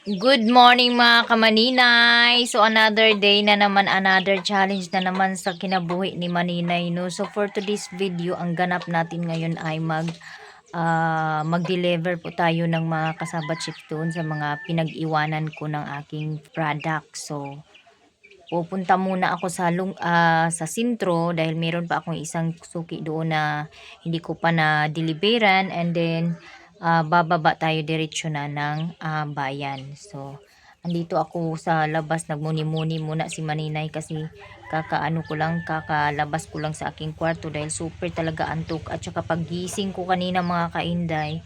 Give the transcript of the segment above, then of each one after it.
Good morning mga kamaninay. So another day na naman, another challenge na naman sa kinabuhi ni Maninay, no. So for today's video, ang ganap natin ngayon ay mag-deliver po tayo ng mga kasabat ship doon sa mga pinag-iwanan ko ng aking product. So pupunta muna ako sa sentro dahil meron pa akong isang suki doon na hindi ko pa na deliveran, and then bababa tayo diretsyo na ng bayan. So andito ako sa labas, nagmuni-muni muna si Maninay kasi kakalabas ko lang sa aking kwarto dahil super talaga antok. At saka pagising ko kanina mga kainday,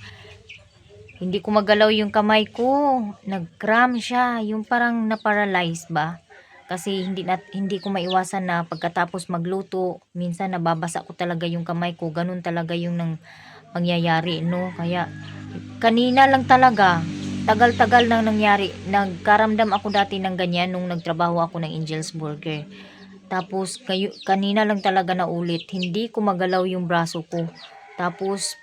hindi ko magalaw yung kamay ko, nag-cramp siya, yung parang na-paralyze ba. Kasi hindi ko maiwasan na pagkatapos magluto, minsan nababasa ko talaga yung kamay ko. Ganun talaga yung mangyayari, no? Kaya kanina lang talaga, tagal-tagal nang nangyari. Nagkaramdam ako dati ng ganyan nung nagtrabaho ako ng Angel's Burger. Tapos kanina lang talaga na ulit, hindi ko magalaw yung braso ko. Tapos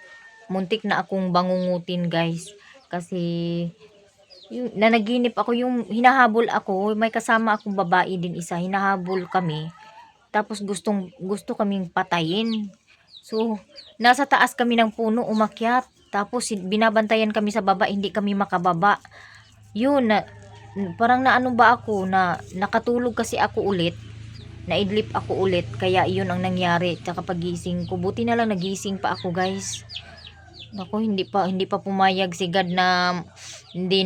muntik na akong bangungutin, guys. Kasi yung nanaginip ako, yung hinahabol ako, may kasama akong babae din isa, hinahabol kami. Tapos gusto kaming patayin. So nasa taas kami ng puno umakyat. Tapos binabantayan kami sa baba, hindi kami makababa. Yun na, parang naano ba ako na nakatulog kasi ako ulit. Naidlip ako ulit, kaya yun ang nangyari. Tsaka pagising ko, buti na lang nagising pa ako, guys. Naku, hindi pa pumayag si God na hindi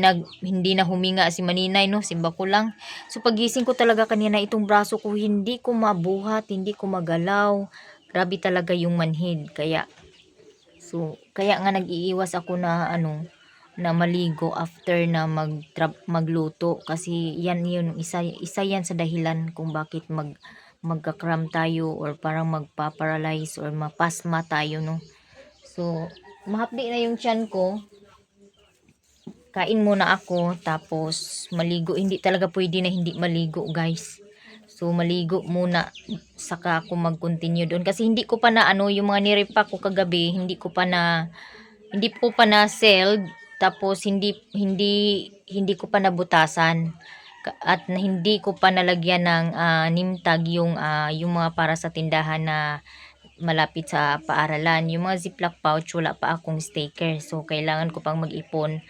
na huminga si Maninay, no. Simba ko lang. So pagising ko talaga kanina, itong braso ko hindi ko mabuhat, hindi ko magalaw. Grabe talaga yung manhid. Kaya nga nag-iiwas ako na na maligo after na magluto, kasi yan yun isa yan sa dahilan kung bakit magka-cramp tayo or parang magpa-paralyze or mapasma tayo, no. So mahapdi na yung tiyan ko, kain muna ako, tapos maligo. Hindi talaga pwede na hindi maligo, guys. So maligo muna, saka ako mag-continue doon kasi hindi ko pa na yung mga nirepack ko kagabi, hindi ko pa na sealed. Tapos hindi ko pa nabutasan, at hindi ko pa nalagyan ng name tag yung mga para sa tindahan na malapit sa paaralan. Yung mga ziplock pouch, wala pa akong sticker. So kailangan ko pang mag-ipon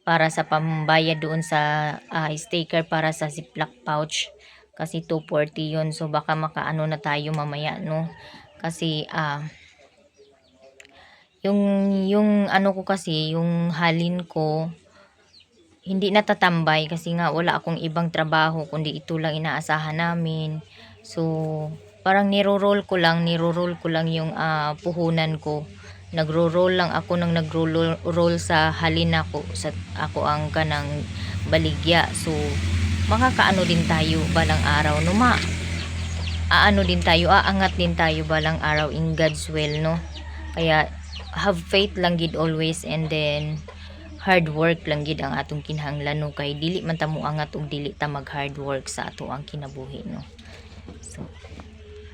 para sa pambayad doon sa sticker para sa ziplock pouch, kasi 240 yun. So baka makaano na tayo mamaya, no. Kasi yung ano ko kasi, yung halin ko hindi natatambay kasi nga wala akong ibang trabaho kundi ito lang inaasahan namin. So parang niro-roll ko lang yung puhunan ko. Nagro-roll lang ako nang nagro-roll sa halin ako ang kanang baligya. So makakaano din tayo balang araw, no, aangat din tayo balang araw in God's will, no. Kaya have faith lang gid always, and then hard work lang gid ang atong kinahanglan, no. Kay dili man ta moangat ug dili ta mag hard work sa ato ang kinabuhi, no. So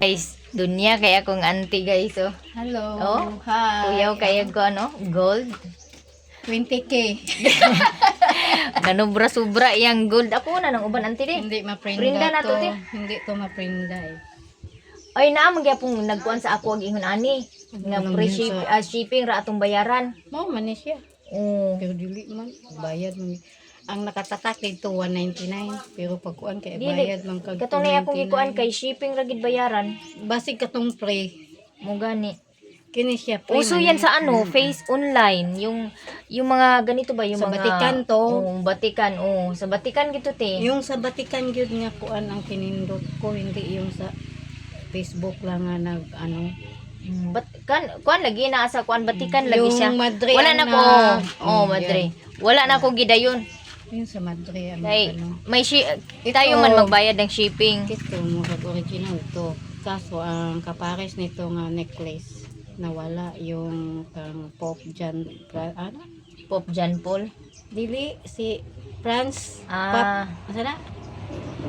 guys, dunya kay akong auntie, guys, oh. Hello. Oh, Hi. kuyaw kaya ko gold. 20K. Nanubra-subra yang gold. Ako na nang uban, auntie, di. Hindi maprinda Prinda na to, te. Hindi to maprinda eh. Ay na magyapong nagkuan sa ako ag ingon ani nga Ano free yun shipping ra atong bayaran. Mao man ni siya. Oh. Pero dili man bayad man. Ang nakatatak dito 199, pero pagkuan kay Dili. bayad man kag Katong na akong gikuan kay shipping ra gid bayaran. basig katong pre. Mo gani. Kini siya pre. Uso yan sa face online, yung mga ganito ba, yung Sa mga Batikan to. Batikan, sa Batikan gito, te. Yung sa Batikan gyud nga kuan ang kinindot ko, hindi yung sa Facebook lang nga Kuan lagi na sa kuan Batikan lagi siya. Yung Madre Wala na ang ko. yan. Madre. Wala na ko gidayon. Yung sa Madre ang Kay tayo Ito. man magbayad ng shipping. Ito, murag original to. Kaso, ang kapares nito nga necklace, nawala yung kang Pope John, Pope John Paul. Dili, si Franz, asa na?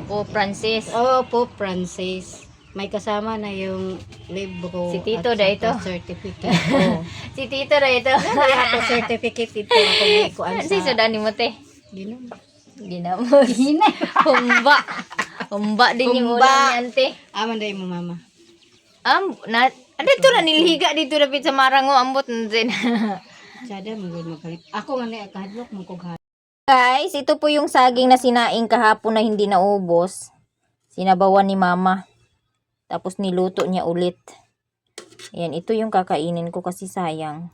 Pope Francis. Oh, Pope Francis. May kasama na yung libro Si Tito at da saka ito. certificate. Oh. Si Tito ra ito. Kaya ako certificate ito. Ako may kuan Si sa... Sudani mo, te. Ginom. Ginamos. Humba. Humba din yung Humba. ulam ni ante. Aman day mo mama. Dito na niliga dito rapid sa marango ambot na din. Sada magud magalit. Ako man ay kahadlok mo kog Guys, ito po yung saging na sinaing kahapon na hindi naubos. Sinabawan ni mama. Tapos niluto niya ulit. Ayan, ito yung kakainin ko kasi sayang.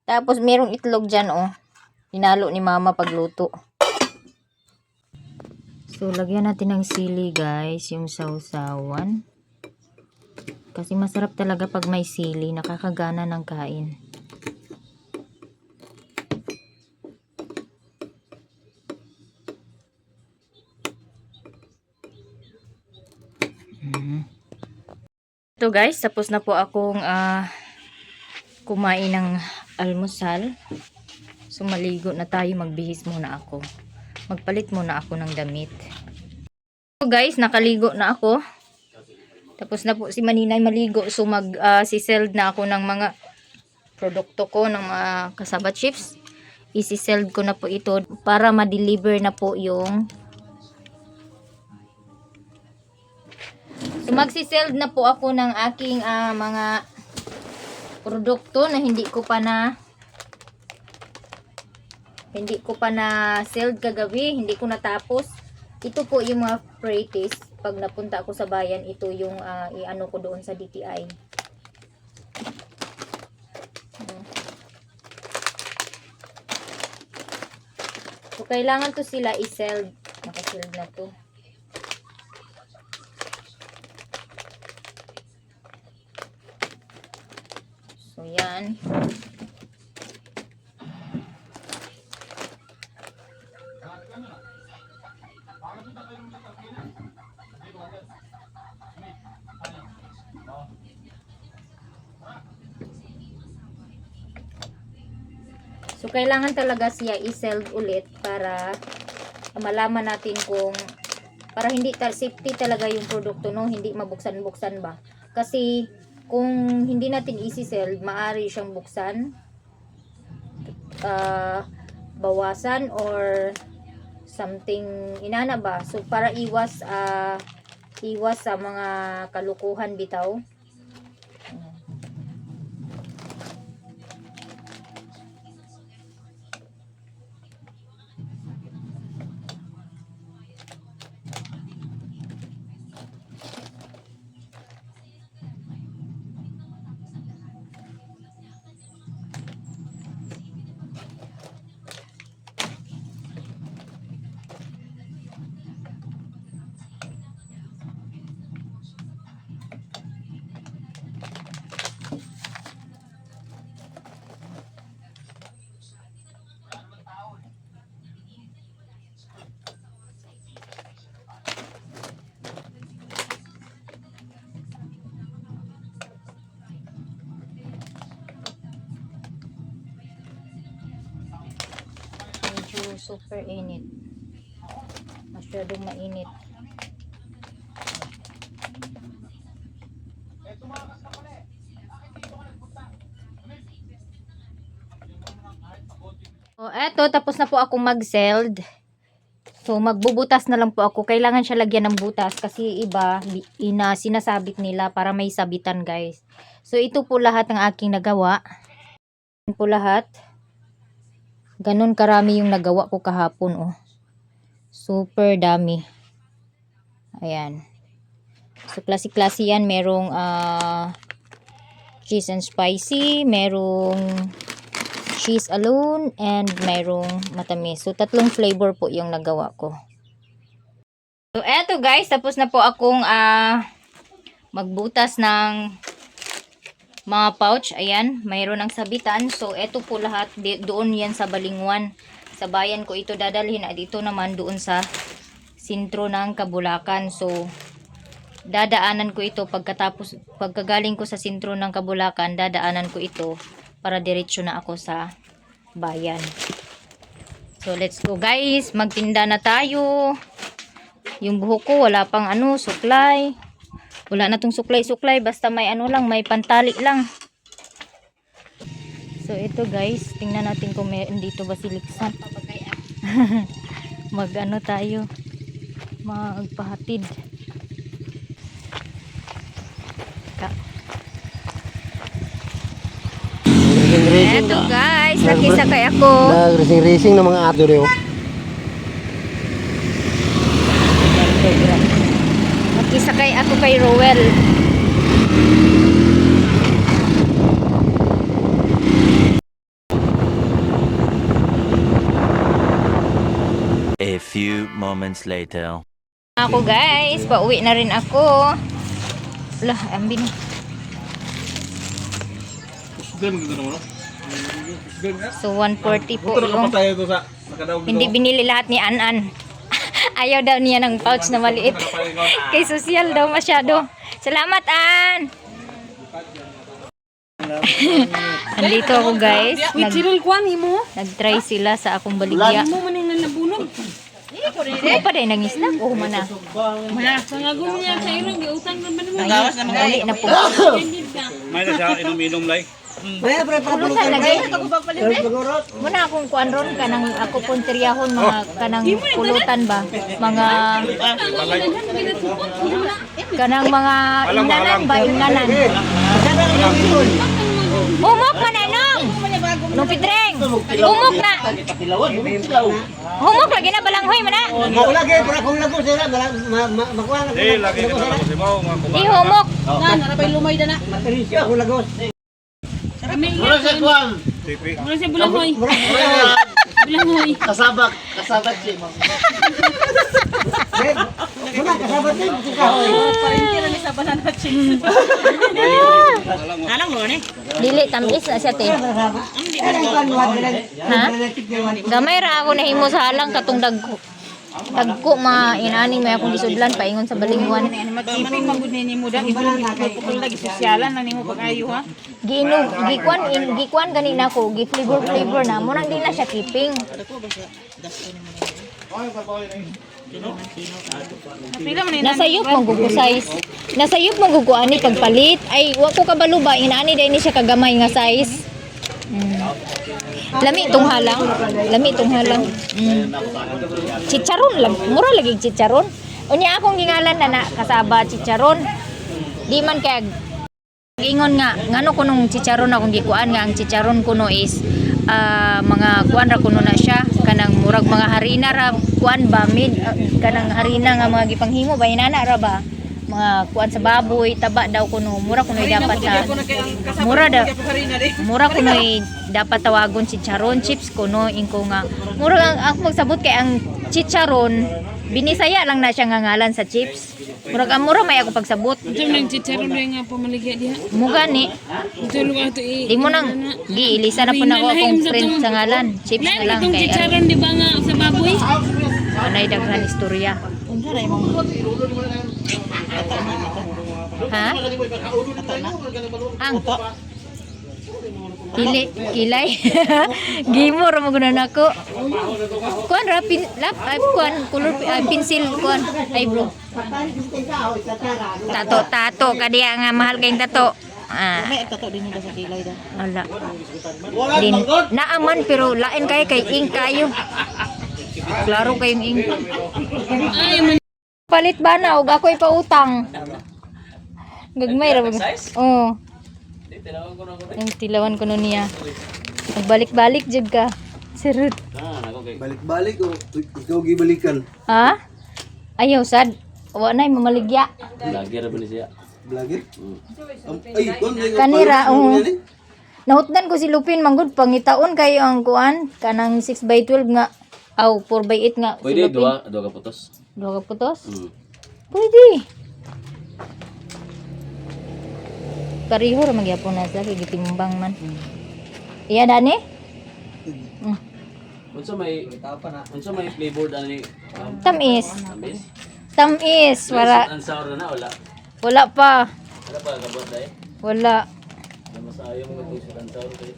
Tapos merong itlog dyan, oh. Hinalo ni mama pagluto. So, lagyan natin ng sili, guys. Yung sausawan. Kasi masarap talaga pag may sili. Nakakagana ng kain. Ito guys, tapos na po akong kumain ng almusal. So maligo na tayo, magbihis muna ako. Magpalit muna ako ng damit. So guys, nakaligo na ako. Tapos na po si Maninay maligo. So siseld na ako ng mga produkto ko, ng mga kasaba chips. Isiseld ko na po ito para ma-deliver na po yung So magsiseld na po ako ng aking mga produkto na hindi ko pa na seld kagabi, hindi ko natapos. Ito po yung mga practice pag napunta ako sa bayan, ito yung iano ko doon sa DTI. So kailangan to sila i-seld. Naka-seld na to. So, yan. So, kailangan talaga siya i-seld ulit para malaman natin kung para hindi safety talaga yung produkto, no? Hindi mabuksan-buksan ba? Kasi kung hindi natin isi-sell, maaari siyang buksan, bawasan or something inana ba. So para iwas sa mga kalukuhan bitaw. Super init. Masyadong mainit. O, eto, tapos na po akong mag-seld. So, magbubutas na lang po ako. Kailangan siya lagyan ng butas kasi iba, sinasabit nila para may sabitan, guys. So, ito po lahat ng aking nagawa. Ito po lahat. Ganun karami yung nagawa ko kahapon, oh. Super dami. Ayan. So, klase-klase yan. Merong cheese and spicy. Merong cheese alone. And merong matamis. So, 3 flavor po yung nagawa ko. So, eto guys. Tapos na po akong magbutas ng mga pouch. Ayan, mayroon ng sabitan. So, eto po lahat. Doon yan sa Balingwan. Sa bayan ko ito dadalhin. At ito naman doon sa sentro ng Kabulacan. So, dadaanan ko ito pagkagaling ko sa sentro ng Kabulacan, dadaanan ko ito para diretso na ako sa bayan. So, let's go guys. Magtinda na tayo. Yung buhok ko, wala pang suklay. Wala na tong suklay-suklay. Basta may may pantali lang. So, ito guys. Tingnan natin kung may dito basiliksan. Mag-ano tayo? Magpahatid. Eto guys, nakisakay ako. Nag-racing-racing ng mga ato rin. Nakisakay ako kay Rowel. A few moments later. Ako guys, pauwi na rin ako. Lah, ambin. So 140 po yung hindi binili lahat ni Anan. Ayaw daw niya ng pouch na maliit. Kay social daw masyado. Salamat An. Nandito ako guys. Nag-try sila sa akong baligya. Hindi pa rin nangisnak o humana. Uli na po. May na siya inom-inom lay. Pulutan lagi. Muna akong kuan ron kanang ako punteryahon mga kanang pulutan ba? Mga kanang mga ingnanan ba? Ingnanan. Humok man nong. Nung pitreng. Humok na. Humok lagi na balanghoy man na. Humok lagi, para kung lago sila, makuha na. Eh, lagi ka na kasi mo mga kuba. Ihumok. Narapay lumay na. Matalis ka, kung lagos. Mura sa kuwan. Tipi. Mura siya bulangoy. Kasabak siya. Muna, kasabat din. Parintira ni sa banana chips. Alang mo ni? Dili tamis na siya te. Ha? Gamay ra ako nahimo sa halang katong dagko. Dagko inani may akong gisudlan paingon sa balingwan. Magkiping magud ni mo da ibukol lagi sosyalan na nimo pag-ayo ha. Gikuan gani nako, gi-flavor na. Mo nang di na siya keeping. Nasayop mo gugu size. Nasayop mo gugu ani pagpalit. Ay wa ko kabalo ba inani dai ni siya kagamay nga size. Lami tong halang. Chicharon lang. Mura lagi chicharon. Unya akong gingalan na kasaba chicharon. Di man kay ingon nga ngano kunong chicharon akong gikuan nga ang chicharon kuno is mga kuan ra kuno na siya kanang murag mga harina ra kuan ba kanang harina nga mga gipanghimo ba inana ra ba mga kuan sa baboy taba daw kuno mura kuno dapat mura kuno dapat tawagon chicharon chips kuno ingko nga mura ang magsabot kay ang chicharon binisaya lang na siya nga ngalan sa chips murag mura may ako pagsabot Ito nang chicharon rin nga pamaligya diha. muga ni Ito lugar ito di mo nang giilisa na po na ako akong friend sa ngalan chips na lang Itong kay chicharon di ba nga sa baboy? anay daghan istorya ha ang kilay gimor mo gunan ako kuan ra kuan color pencil kuan eyebrow tato kadiya nga mahal kayong tato May tato din nila sa kilay da. ala din naaman pero lain kay ink kayo klaro kayong ink palit ba na og ako'y pautang gagmay ra oh yung tilawan ko nun niya. Nagbalik-balik jud ka. Sirut. Balik-balik o ikaw gibalikan. Ha? Ayaw sad. Wa nay mamaligya. Lagi ra ba ni siya? Vlogger? Ay, Kanira nahutdan ko si Lupin manggod pangitaon kayo ang kuan kanang 6x12 nga aw 4x8 nga si Pwede Lupin. dua ka putos. Dua ka putos? Pwede. Pariho ra magyapon na sa gitimbang man. Iya dani? Unsa may flavor ani? Tamis. Tamis. Tamis wala Ang sour na wala. wala pa. Wala pa kabot dai. Wala. Masayo mo to sa sour kay.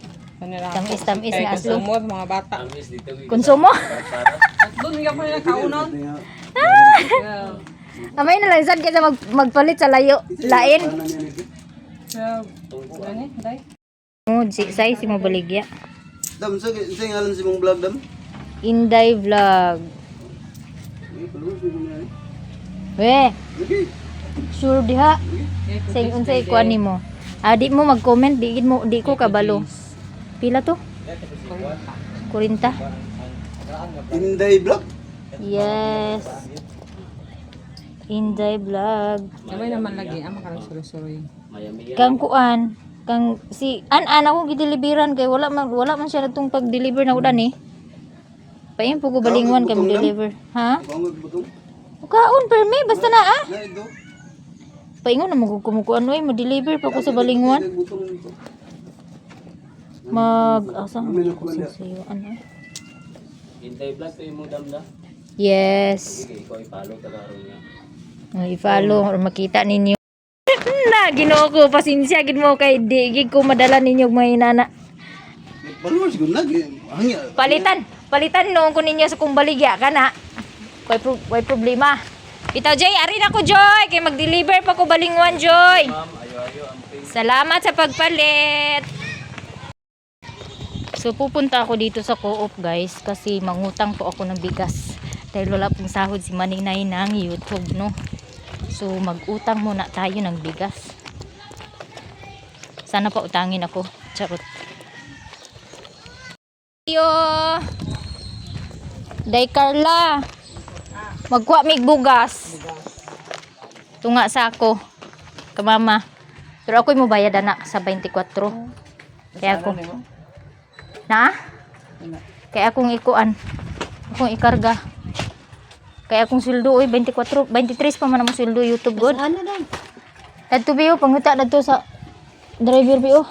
Tamis nga aslo. Mga bata. Tamis dito. Konsumo. Doon nga pa nila kaunon. Amay na lang sad kaysa magpalit sa lain. Oh, size mo baligya. Dam, sa ngalan si mong vlog, Dam? Inday Vlog. We, Lagi. sure diha. Say unsay kuan nimo. Di mo mag-comment, di ko kabalo. Pila to? 40. Inday Vlog. Yes. Inday Vlog. Sabay naman lagi, ama ka lang suroy-suroy. Mayami yan. Kang kuan, kang si ako gideliveran kay wala man siya natong pag-deliver na udan eh. Payon po ko balingwan kay deliver. Ha? Bangog butong. Kaon permi basta na ah. Na ito. Paingon na magkumukuan oy, mo-deliver pa ko sa balingwan. Butong nito. Asa mo ko sa sayo ano? Hintay vlog to yung mo damda. Yes. Sige, ikaw i-follow tagaroon niya. I-follow or makita ninyo. Na Ginoo ko pasensya gid mo kay di gid ko madala ninyo mga inana. Balor siguro lagi. Hangya. Palitan noon ko ninyo sa kung baligya kana. May problema. Bitaw Joy, ari na ko Joy kay mag-deliver pa ko balingwan Joy. Ma'am, ayo ang face. Salamat sa pagpalit. So pupunta ako dito sa Co-op guys kasi mangutang po ako ng bigas. Dahil wala pong sahod si Maninay ng YouTube no. So mag-utang muna tayo ng bigas. Sana pa utangin ako. Charot. Yo. Day Carla. Magkuha mig bugas. Tunga sa ako. Kamama. Pero ako'y mo bayad na sa 24. Kaya ako. Na? Kaya akong ikuan. Akong ikarga. Kaya akong sweldo oy 24, 23 pa man ang sweldo YouTube god. Ano dai? Adto biyo panguta dadto sa driver biyo.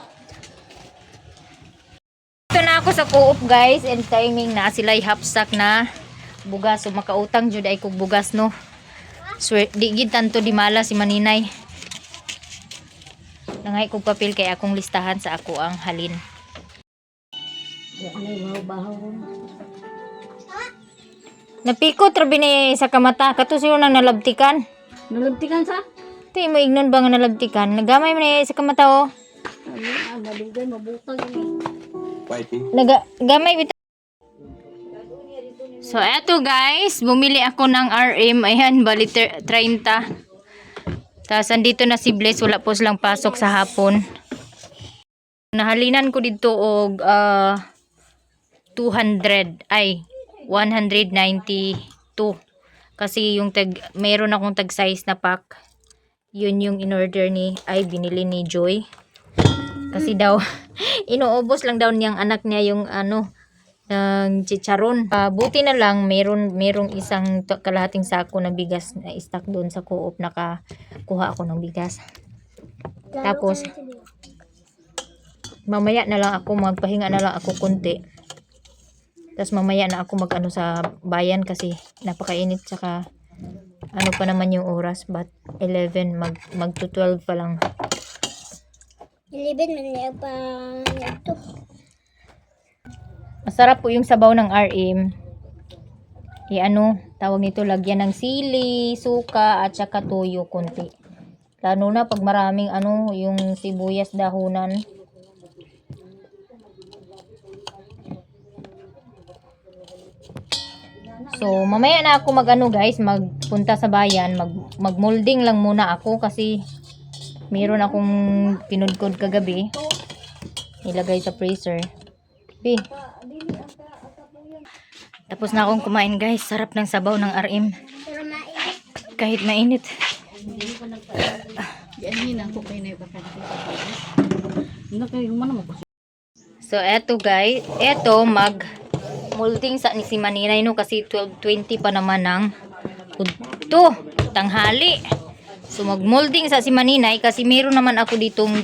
Ito na ako sa Co-op guys and timing na sila hapsak na bugas so makautang jud ay kog bugas no. Swear di gid tanto di mala si Maninay. Nangay kog papel kay akong listahan sa ako ang halin. Napikot rabi ni sa kamata kato siyo nang nalabtikan. Nalagtikan sa? Ti mo ignon ba nga nalabtikan? Nagamay man ni sa kamata oh. Maligay mabutag ni. Nagamay bitaw. So eto guys, bumili ako ng RM. Ayan, bali 30. Tapos andito na si Bless, wala po silang pasok sa hapon. Nahalinan ko dito og 200 ay 192 kasi yung meron akong tag size na pack yun yung in-order binili ni Joy kasi daw inuubos lang daw niyang anak niya yung ng chicharon. Buti na lang merong isang kalahating sako na bigas na stock doon sa Co-op, nakakuha ako ng bigas. Tapos mamaya na lang ako magpahinga na lang ako konti. Tapos mamaya na ako mag sa bayan kasi napakainit saka pa naman yung oras but 11 mag to 12 pa lang. 11 man niya pa ito. Masarap po yung sabaw ng RM. Tawag nito lagyan ng sili, suka at saka toyo konti. Lalo na pag maraming yung sibuyas dahunan. So, mamaya na ako guys, magpunta sa bayan, mag-molding lang muna ako kasi meron akong pinudkod kagabi. Ilagay sa freezer. Tapos na akong kumain guys, sarap ng sabaw ng RM. Kahit mainit. Yan ako kay na bakante. Ano kay humana mo? So, eto guys, molding sa ni si Maninay no kasi 12:20 pa naman ng tanghali. So magmolding sa si Maninay kasi meron naman ako ditong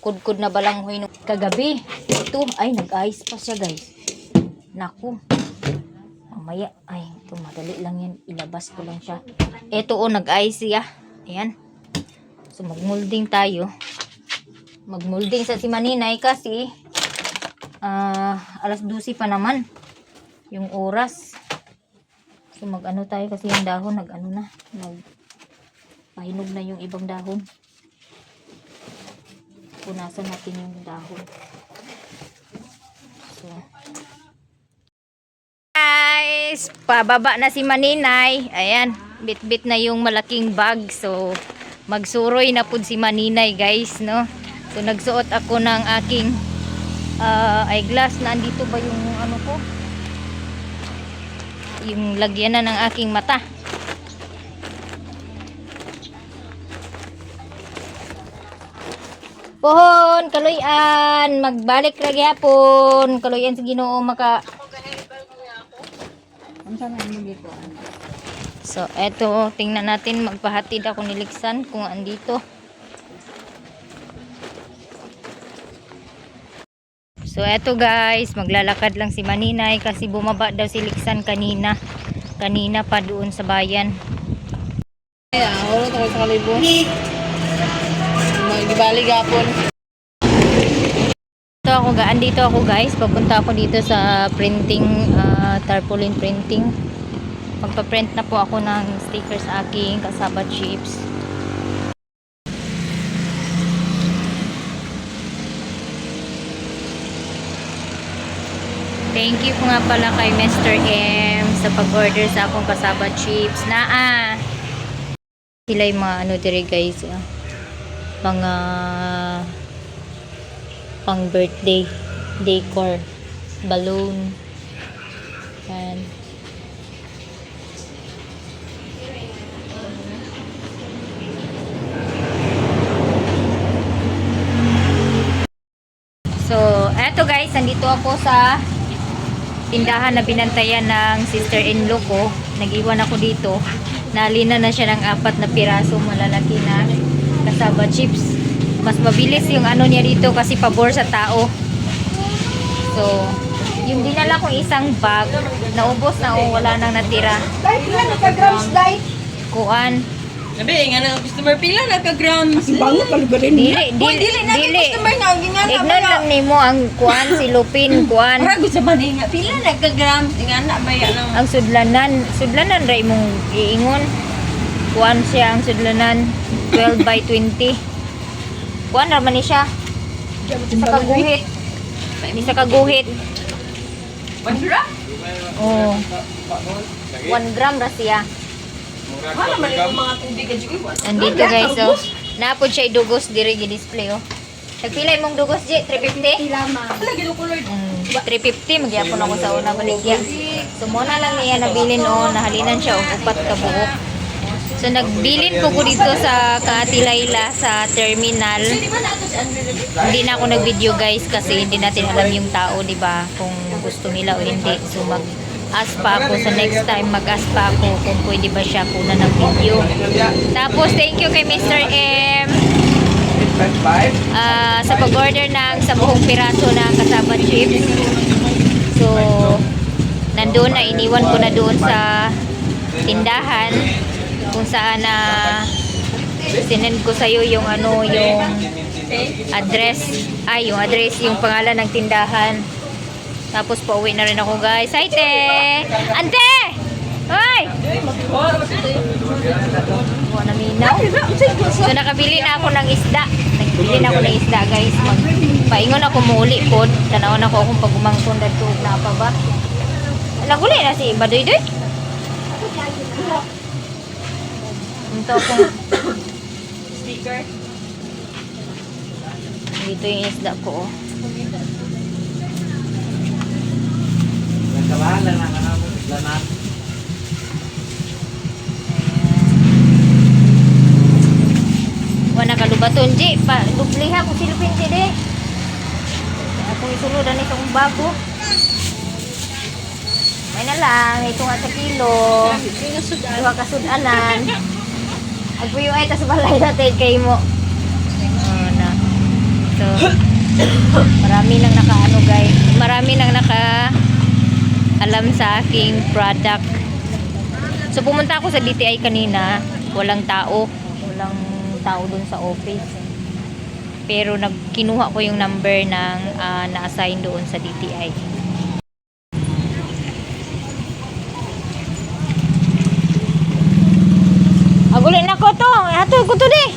kudkod na balanghoy no kagabi. Ito ay nag-ice pa siya guys. Naku. Mamaya ito madali lang yan, ilabas ko lang siya. Ito nag-ice siya. Ayan. So magmolding tayo. Magmolding sa si Maninay kasi alas 12 pa naman yung oras. So tayo kasi yung dahon pahinog na yung ibang dahon. Punasan natin yung dahon. So guys, pababa na si Maninay. Ayan, bit-bit na yung malaking bag. So, magsuroy na pud si Maninay guys, no? So, nagsuot ako ng aking eyeglass. Nandito ba yung ano ko? Yung lagyanan ng aking mata. Pohon, kaluyan, magbalik ra gyapon. Kaluyan sa Ginoo maka. So, eto, tingnan natin, magpahatid ako ni Liksan kung andito. So, eto guys, maglalakad lang si Maninay kasi bumaba daw si Liksan kanina. Kanina pa doon sa bayan. Ayan, ulo ko sa kalibo. Magibali gapon. Andito ako guys, papunta ako dito sa printing, tarpaulin printing. Magpa-print na po ako ng sticker sa aking kasaba chips. Thank you po nga pala kay Mr. M sa pag-order sa akong kasaba chips. Sila yung mga ano dire guys, mga pang birthday decor, balloon, and so eto guys, nandito ako sa tindahan na binantayan ng sister-in-law ko. Nag-iwan ako dito. Nalina na siya ng 4 na piraso malalaki na kasaba chips. Mas mabilis yung ano niya dito kasi pabor sa tao. So, yung dinala kong isang bag, naubos na o wala nang natira. Kuan. Nabi, nga na customer pila na ka-grams. Dili. Customer na, gingan na Ignon lang nimo ang kuan si Lupin, kuan. Para gusto man nga pila na ka-grams. Nga na baya lang. Ang sudlanan ra imong iingon. Kuan siya ang sudlanan 12 by 20. Kuan naman ni siya. Sa kaguhit. Sa kaguhit. 1 gram? Oh. 1 gram ra siya. Wala man yung mga tubig ka dyan. Nandito guys, oh. Napod siya dugos diri gi-display, oh. Nagpila imong dugos, G? 350? Wala, ginukulor. 350 magyapon ako sa una baligya. So muna lang niya nabilin, oh, nahalinan siya og 4 ka buok. So nagbilin po ko dito sa Kaati Layla sa terminal. Hindi na ako nag-video guys kasi hindi natin alam yung tao, 'di ba? Kung gusto nila o hindi. So mag-ask pa ako sa next time, mag-ask pa ako kung pwede ba siya kunan ng video. Tapos thank you kay Mr. M sa pag-order ng 10 piraso na kasaba chips. So nandoon na, iniwan ko na doon sa tindahan kung saan na sinend ko sa'yo yung ano, yung address, yung pangalan ng tindahan. Tapos pauwi na rin ako guys. Hi te! Ante! Hoy! Buwan na minaw. So nakabili na ako ng isda. Nagbili na ako ng isda guys. Paingon ako muli po. Tanaw na ko akong pagumangkon na tuog na pa ba. Naguli na si Badoy-doy. Ito akong sticker. Dito yung isda ko, oh. Wala kalubaton, G. Dupliha ko silupin, G, de. Ako isuludan itong bago. May na lang. Ito nga sa kilo. Duha kasudanan. Agpuyo ay tas balay natin kay mo. Na. So, marami nang nakaano guys. Marami nang alam sa aking product. So pumunta ako sa DTI kanina, walang tao dun sa office. Pero kinuha ko yung number ng na-assign doon sa DTI. Agulin na ko to. Ato ko to di.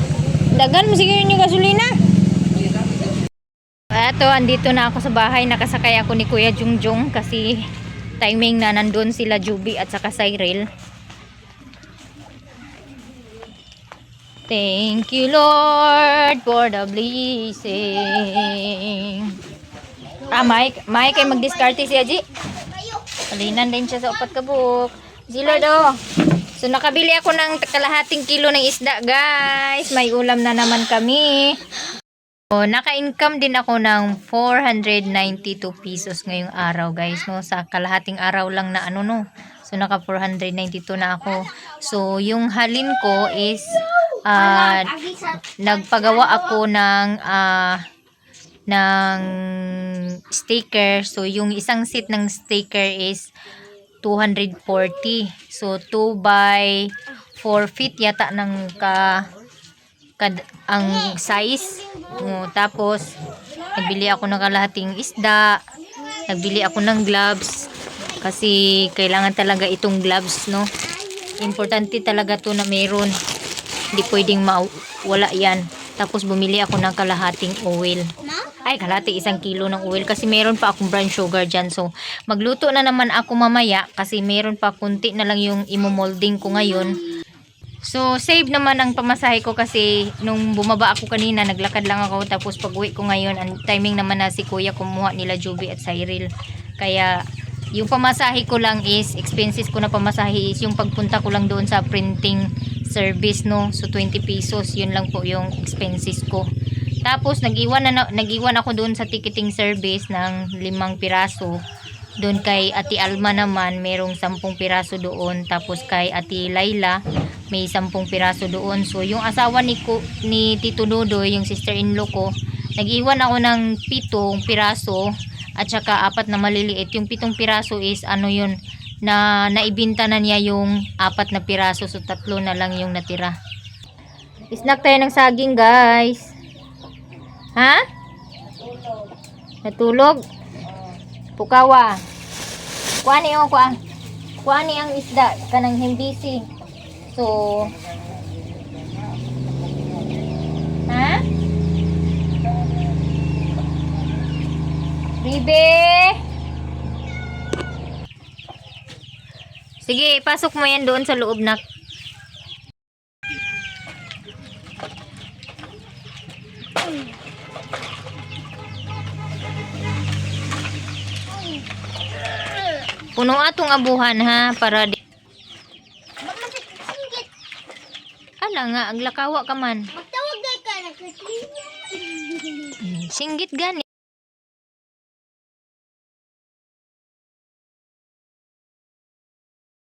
Dagan mo siguro yung gasolina. Ato, andito na ako sa bahay. Nakasakay ako ni Kuya Jungjung kasi timing na nandun sila Juby at saka Cyril. Thank you Lord for the blessing. Mike kay mag-discarte siya, Ji. Kalinan din siya sa upat ka buhok. Ji Lord, oh. So nakabili ako ng kalahating kilo ng isda, guys. May ulam na naman kami. So, naka-income din ako ng 492 pesos ngayong araw, guys, no? Sa kalahating araw lang na ano, no? So naka 492 na ako. So yung halin ko is nagpagawa ako ng sticker. So yung isang set ng sticker is 240. So 2 by 4 feet yata ng ang size. Tapos nagbili ako ng kalahating isda. Nagbili ako ng gloves kasi kailangan talaga itong gloves, no? Importante talaga to na meron. Hindi pwedeng mawala yan. Tapos bumili ako ng kalahating oil. Ay, kalahati 1 kilo ng oil kasi meron pa akong brown sugar dyan. So, magluto na naman ako mamaya kasi meron pa kunti na lang yung imo-molding ko ngayon. So, save naman ang pamasahe ko kasi nung bumaba ako kanina, naglakad lang ako. Tapos pag-uwi ko ngayon, ang timing naman na si Kuya kumuha nila Juby at Cyril. Kaya, yung pamasahe ko lang is, expenses ko na pamasahe is yung pagpunta ko lang doon sa printing service, no? So, 20 pesos. Yun lang po yung expenses ko. Tapos, nag-iwan ako doon sa ticketing service ng 5 piraso. Doon kay Ate Alma naman, merong 10 piraso doon. Tapos kay Ate Laila, may 10 piraso doon. So, yung asawa ni Tito Dodoy, yung sister-in-law ko, nag-iwan ako ng 7 piraso at saka 4 na maliliit. Yung 7 piraso is ano yun, na naibinta na niya yung 4 na piraso. So, 3 na lang yung natira. Snack tayo ng saging, guys. Ha? Natulog? Pukawa. Kuha ni ang isda kanang himbisi. So, ha? Bibe. Sige, pasok mo yan doon sa loob, nak. Puno atong abuhan, ha, para di ala nga, aglakawa ka man. Magtawag ka na. Singgit gani.